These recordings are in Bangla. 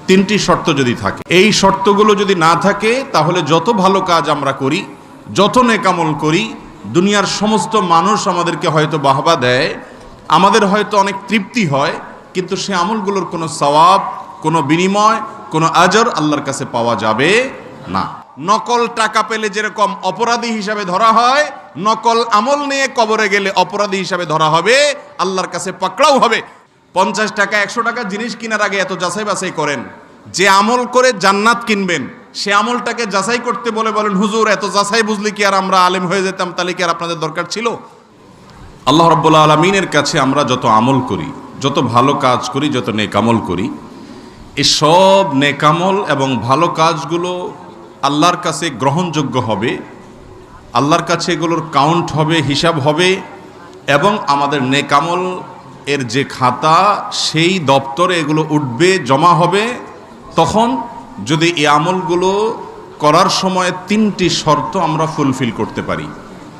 তিনটি শর্ত যদি থাকে, এই শর্তগুলো যদি না থাকে তাহলে যত ভালো কাজ আমরা করি, যত নেকামল করি, দুনিয়ার সমস্ত মানুষ আমাদেরকে হয়তো বাহবা দেয়, আমাদের হয়তো অনেক তৃপ্তি হয়, কিন্তু সে আমলগুলোর কোনো সওয়াব, কোনো বিনিময়, কোনো আজর আল্লাহর কাছে পাওয়া যাবে না। নকল টাকা পেলে যেরকম অপরাধী হিসাবে ধরা হয়, নকল আমল নিয়ে কবরে গেলে অপরাধী হিসাবে ধরা হবে, আল্লাহর কাছে পাকড়াও হবে। 50 টাকা 100 টাকা জিনিস কেনার আগে এত যাচাই বাছাই করেন, যে আমল করে জান্নাত কিনবেন সে আমলটাকে যাচাই করতে বলেন হুজুর এত যাচাই বুঝলি কি আর আমরা আলেম হয়ে যেতাম, তাহলে কি আর আপনাদের দরকার ছিল? আল্লাহ রাব্বুল আলামিনের কাছে আমরা যত আমল করি, যত ভালো কাজ করি, যত নেকামল করি, এই সব নেকামল এবং ভালো কাজগুলো আল্লাহর কাছে গ্রহণযোগ্য হবে, আল্লাহর কাছে এগুলোর কাউন্ট হবে, হিসাব হবে, এবং আমাদের নেকামল এর যে খাতা সেই দপ্তরে এগুলো উঠবে, জমা হবে। তখন যদি এই আমলগুলো করার সময় 3টি শর্ত আমরা ফুলফিল করতে পারি,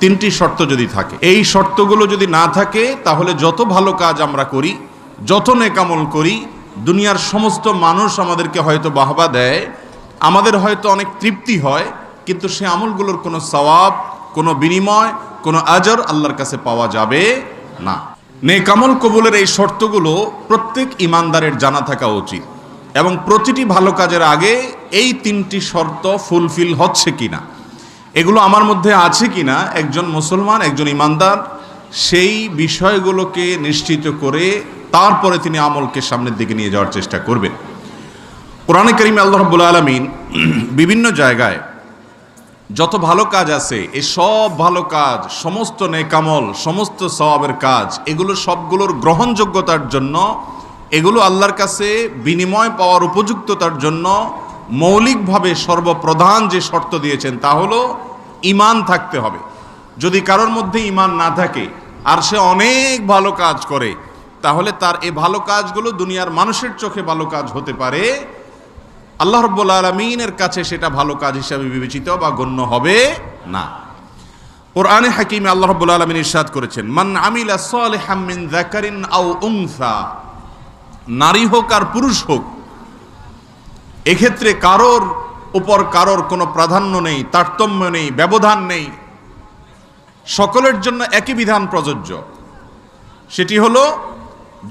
3টি শর্ত যদি থাকে, এই শর্তগুলো যদি না থাকে তাহলে যত ভালো কাজ আমরা করি, যত নেকামল করি, দুনিয়ার সমস্ত মানুষ আমাদেরকে হয়তো বাহবা দেয়, আমাদের হয়তো অনেক তৃপ্তি হয়, কিন্তু সে আমলগুলোর কোনো সওয়াব, কোনো বিনিময়, কোনো আজর আল্লাহর কাছে পাওয়া যাবে না। নেকামল কবুলের এই শর্তগুলো প্রত্যেক ইমানদারের জানা থাকা উচিত, এবং প্রতিটি ভালো কাজের আগে এই 3টি শর্ত ফুলফিল হচ্ছে কিনা, এগুলো আমার মধ্যে আছে কিনা, একজন মুসলমান, একজন ইমানদার সেই বিষয়গুলোকে নিশ্চিত করে তারপরে তিনি আমলকে সামনের দিকে নিয়ে যাওয়ার চেষ্টা করবেন। কোরআনে কারিমে আল্লাহ রাব্বুল আলামিন বিভিন্ন জায়গায় যত ভালো কাজ আছে, এই সব ভালো কাজ, সমস্ত নেকামল, সমস্ত সওয়াবের কাজ, এগুলো সবগুলোর গ্রহণযোগ্যতার জন্য, এগুলো আল্লাহর কাছে বিনিময় পাওয়ার উপযুক্ততার জন্য মৌলিকভাবে সর্বপ্রধান যে শর্ত দিয়েছেন তা হলো ঈমান থাকতে হবে। যদি কারোর মধ্যে ঈমান না থাকে আর সে অনেক ভালো কাজ করে, তাহলে তার এই ভালো কাজগুলো দুনিয়ার মানুষের চোখে ভালো কাজ হতে পারে, আল্লাহ রাব্বুল আলামিনের কাছে সেটা ভালো কাজ হিসাবে বিবেচিত বা গণ্য হবে না। কোরআনে হাকিমে আল্লাহ রাব্বুল আলামিন ইরশাদ করেছেন, মান আমিলা সালিহাম মিন যাকারিন আও উনসা, নারী হোক আর পুরুষ হোক, এক্ষেত্রে কারোর উপর কারোর কোনো প্রাধান্য নেই, তারতম্য নেই, ব্যবধান নেই, সকলের জন্য একই বিধান প্রযোজ্য। সেটি হলো,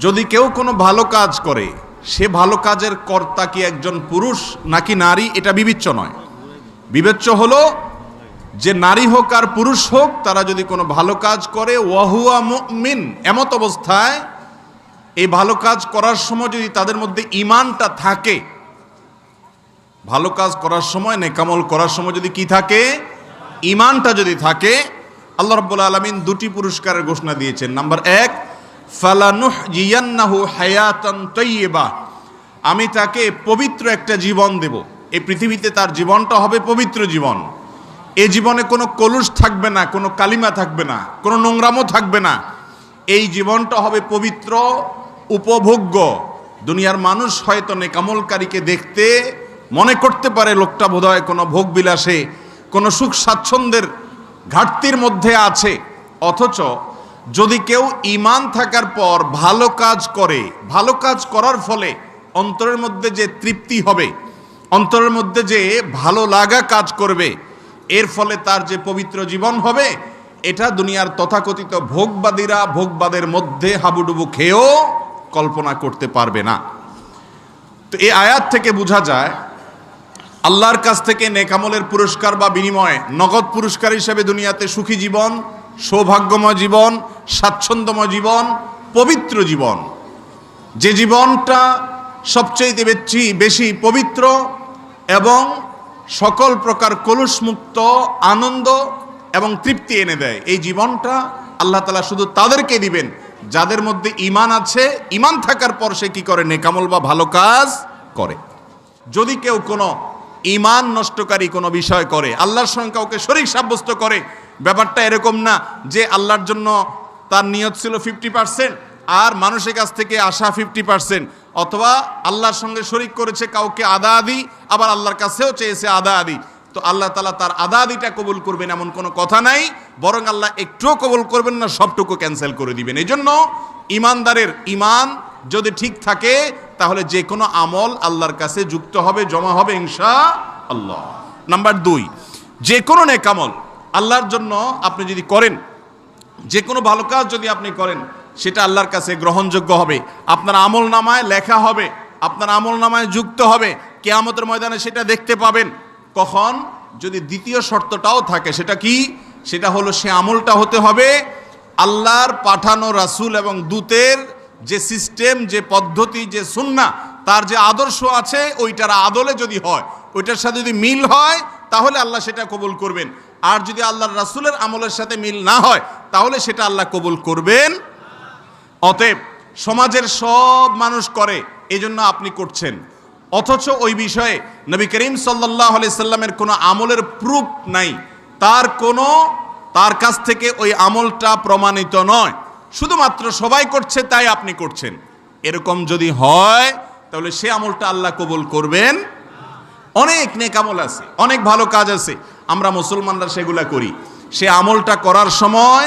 যদি কেউ কোনো ভালো কাজ করে, সে ভালো কাজের কর্তা কি একজন পুরুষ নাকি নারী এটা বিবেচ্য নয়। বিবেচ্য হলো যে নারী হোক আর পুরুষ হোক, তারা যদি কোনো ভালো কাজ করে, ওয়াহুয়া মুমিন, এমত অবস্থায় এই ভালো কাজ করার সময় যদি তাদের মধ্যে ঈমানটা থাকে, ভালো কাজ করার সময়, নেকামল করার সময় যদি কি থাকে, ঈমানটা যদি থাকে, আল্লাহ রাব্বুল আলামিন 2টি পুরস্কারের ঘোষণা দিয়েছেন। নাম্বার 1, ফালানুহইয়ান্নাহু হায়াতান তাইয়্যিবা, আমি তাকে পবিত্র একটা জীবন দেব। এই পৃথিবীতে তার জীবনটা হবে পবিত্র জীবন। এই জীবনে কোনো কলুষ থাকবে না, কোনো কালিমা থাকবে না, কোনো নোংরামও থাকবে না। এই জীবনটা হবে পবিত্র, উপভোগ্য। দুনিয়ার মানুষ হয়তো নেকামলকারীকে দেখতে মনে করতে পারে লোকটা বোধহয় কোনো ভোগ বিলাসে, কোনো সুখ স্বাচ্ছন্দ্যের ঘাটতির মধ্যে আছে। অথচ যদি কেউ ঈমান থাকার পর ভালো কাজ করে, ভালো কাজ করার ফলে অন্তরের মধ্যে যে তৃপ্তি হবে, অন্তরের মধ্যে যে ভালো লাগা কাজ করবে, এর ফলে তার যে পবিত্র জীবন হবে, এটা দুনিয়ার তথাকথিত ভোগবাদীরা ভোগবাদের মধ্যে হাবুডুবু খেয়েও কল্পনা করতে পারবে না। তো এই আয়াত থেকে বোঝা যায়, আল্লাহর কাছ থেকে নেকামলের পুরস্কার বা বিনিময়ে নগদ পুরস্কার হিসেবে দুনিয়াতে সুখী জীবন, সৌভাগ্যময় জীবন, স্বাচ্ছন্দ্যময় জীবন, পবিত্র জীবন, যে জীবনটা সবচেয়ে বেশি পবিত্র এবং সকল প্রকার কলুষমুক্ত আনন্দ এবং তৃপ্তি এনে দেয়, এই জীবনটা আল্লাহ তাআলা শুধু তাদেরকে দিবেন যাদের মধ্যে ঈমান আছে। ঈমান থাকার পর সে কি করে, নেকামল বা ভালো কাজ করে। যদি কেউ কোনো ঈমান নষ্টকারী কোনো বিষয় করে, আল্লাহর সঙ্গে কাউকে শরীক সাব্যস্ত করে, ব্যাপারটা এরকম না যে আল্লাহর জন্য তার নিয়ত ছিল 50% আর মানুষের কাছ থেকে আসা 50%, অথবা আল্লাহর সঙ্গে শরীক করেছে কাউকে আদা আদি, আবার আল্লাহর কাছেও চেয়েছে আদা আদি, তো আল্লাহ তাআলা তার আদা আদিটা কবুল করবেন এমন কোনো কথা নাই, বরং আল্লাহ একটুও কবুল করবেন না, সবটুকু ক্যান্সেল করে দিবেন। এই জন্য ইমানদারের ঈমান যদি ঠিক থাকে তাহলে যে কোনো আমল আল্লাহর কাছে যুক্ত হবে, জমা হবে ইনশাআল্লাহ। নাম্বার 2, যে কোনো নেক আমল আল্লাহর জন্য আপনি যদি করেন, যে কোনো ভালো কাজ যদি আপনি করেন, সেটা আল্লাহর কাছে গ্রহণযোগ্য হবে, আপনার আমল নামায় লেখা হবে, আপনার আমল নামায় যুক্ত হবে, কিয়ামতের ময়দানে সেটা দেখতে পাবেন। কখন? যদি দ্বিতীয় শর্তটাও থাকে। সেটা কি? সেটা হলো সে আমলটা হতে হবে আল্লাহর পাঠানো রাসূল এবং দূতের যে সিস্টেম, যে পদ্ধতি, যে সুন্নাহ, তার যে আদর্শ আছে ওইটার আদলে যদি হয়, ওইটার সাথে যদি মিল হয় তাহলে আল্লাহ সেটা কবুল করবেন। আর যদি আল্লাহর রাসূলের আমলের সাথে মিল না হয় তাহলে সেটা আল্লাহ কবুল করবেন। অতএব সমাজের সব মানুষ করে, এজন্য আপনি করছেন, অথচ ওই বিষয়ে নবী করিম সাল্লাল্লাহু আলাইহি সাল্লামের কোনো আমলের প্রুফ নাই, তার কাছ থেকে ওই আমলটা প্রমাণিত নয়, শুধুমাত্র সবাই করছে তাই আপনি করছেন। এরকম যদি হয় তাহলে সে আমলটা আল্লাহ কবুল করবেন। অনেক নেক আমল আছে, অনেক ভালো কাজ আছে, আমরা মুসলমানরা সেগুলা করি। সে আমলটা করার সময়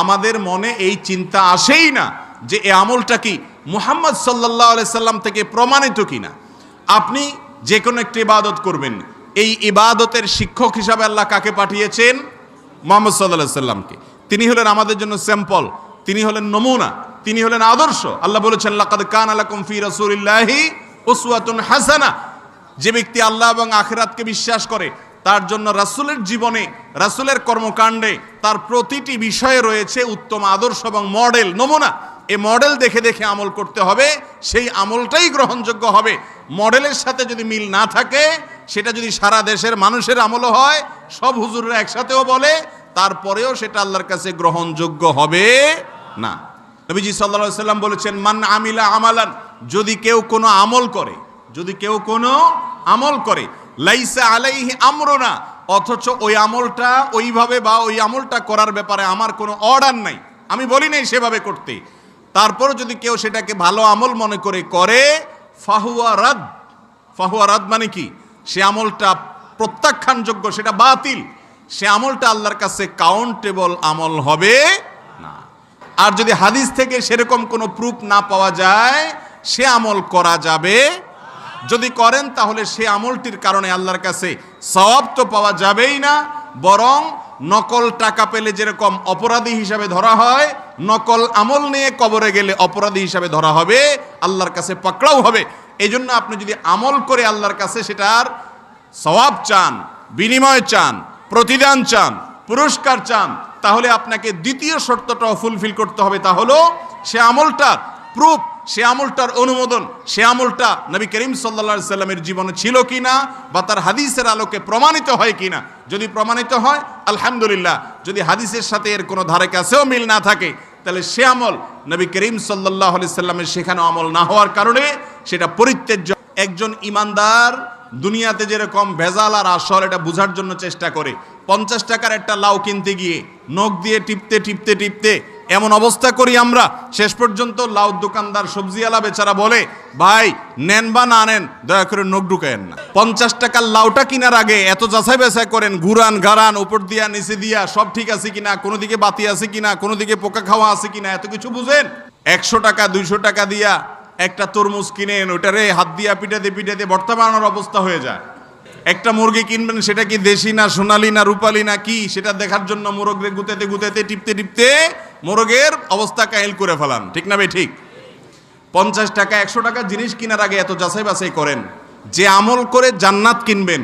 আমাদের মনে এই চিন্তা আসেই না যে এই আমলটা কি মুহাম্মদ সাল্লাল্লাহু আলাইহি সাল্লাম থেকে প্রমাণিত কিনা। আপনি যে কোনো একটি ইবাদত করবেন, এই ইবাদতের শিক্ষক হিসাবে আল্লাহ কাকে পাঠিয়েছেন? মুহাম্মদ সাল্লাল্লাহু আলাইহি সাল্লামকে। তিনি হলেন আমাদের জন্য স্যাম্পল, তিনি হলেন নমুনা, তিনি হলেন আদর্শ। আল্লাহ বলেছেন লাকাদ কানা লাকুম ফি রাসূলিল্লাহি উসওয়াতুন হাসানা। যে ব্যক্তি আল্লাহ এবং আখিরাতকে বিশ্বাস করে তার জন্য রাসূলের জীবনে, রাসূলের কর্মকাণ্ডে, তার প্রতিটি বিষয়ে রয়েছে উত্তম আদর্শ এবং মডেল, নমুনা। এই মডেল দেখে দেখে আমল করতে হবে, সেই আমলটাই গ্রহণযোগ্য হবে। মডেলের সাথে যদি মিল না থাকে, সেটা যদি সারা দেশের মানুষের আমলও হয়, সব হুজুররা একসাথেও বলে, তারপরেও সেটা আল্লাহর কাছে গ্রহণযোগ্য হবে না। নবীজি সাল্লাল্লাহু আলাইহি সাল্লাম বলেছেন মান আমিলা আমালান, যদি কেউ কোনো আমল করে, যদি কেউ কোনো আমল করে, লাইসা আলাইহি আমরুনা, অথচ ওই আমলটা ওইভাবে বা ওই আমলটা করার ব্যাপারে আমার কোনো অর্ডার নাই, আমি বলি নাই সেভাবে করতে, তারপর যদি কেউ সেটাকে ভালো আমল মনে করে ফাহুয়া রাদ। ফাহুয়া রাদ মানে কি? সে আমলটা প্রত্যাখ্যানযোগ্য, সেটা বাতিল, সে আমলটা আল্লাহর কাছে কাউন্টেবল আমল হবে না। আর যদি হাদিস থেকে সেরকম কোনো প্রুফ না পাওয়া যায়, সে আমল করা যাবে। যদি করেন তাহলে সে আমলটির কারণে আল্লাহর কাছে সওয়াব তো পাওয়া যাবেই না, বরং নকল টাকা পেলে যেরকম অপরাধী হিসাবে ধরা হয়, নকল আমল নিয়ে কবরে গেলে অপরাধী হিসাবে ধরা হবে, আল্লাহর কাছে পাকড়াও হবে। এই জন্য আপনি যদি আমল করে আল্লাহর কাছে সেটার সওয়াব চান, বিনিময় চান, প্রতিদান চান, পুরস্কার চান, তাহলে আপনাকে দ্বিতীয় শর্তটাও ফুলফিল করতে হবে। তা হলো সে আমলটার প্রুফ, সে আমলটার অনুমোদন, সে আমলটা নবী করিম সাল্লাল্লাহু আলাইহি সাল্লামের জীবনে ছিল কিনা বা তার হাদিসের আলোকে প্রমাণিত হয় কিনা। যদি প্রমাণিত হয় আলহামদুলিল্লাহ, যদি হাদিসের সাথে এর কোনো ধারে কাছেও মিল না থাকে তাহলে সে আমল নবী করিম সাল্লাল্লাহু আলাইহি সাল্লামের শেখানো আমল না হওয়ার কারণে সেটা পরিত্যাজ্য। একজন ইমানদার দুনিয়াতে যেরকম ভেজাল আর আসল এটা বোঝার জন্য চেষ্টা করে, 50 টাকার একটা লাউ কিনতে গিয়ে নখ দিয়ে টিপতে টিপতে টিপতে এমন অবস্থা করি আমরা, শেষ পর্যন্ত লাউ দোকানদার, সবজিওয়ালা বেচারা বলে, ভাই নেন বা না নেন, দয়া করে নখ ঢুকায়েন না। 50 টাকার লাউটা কেনার আগে এত যাচাই বাছাই করেন, ঘুরান গাড়ান, উপর দিয়া নিচে দিয়া সব ঠিক আছে কিনা, কোনো দিকে বাতি আছে কিনা, কোনো দিকে পোকা খাওয়া আছে কিনা, এত কিছু বুঝেন। 100 টাকা 200 টাকা দিয়া একটা তরমুজ কিনেন, ওটারে হাত দিয়া পিটাতে পিটাতে ভর্তা বানানোর অবস্থা হয়ে যায়। একটা মুরগি কিনবেন, সেটা কি দেশি না সোনালি না রূপালি না কি, সেটা দেখার জন্য মোরগরে গুতেতে গুতেতে টিপতে টিপতে মোরগের অবস্থা কাহিল করে ফেলান, ঠিক না ভাই? ঠিক। 50 টাকা 100 টাকা জিনিস কেনার আগে এত যাচাই বাছাই করেন। যে আমল করে জান্নাত কিনবেন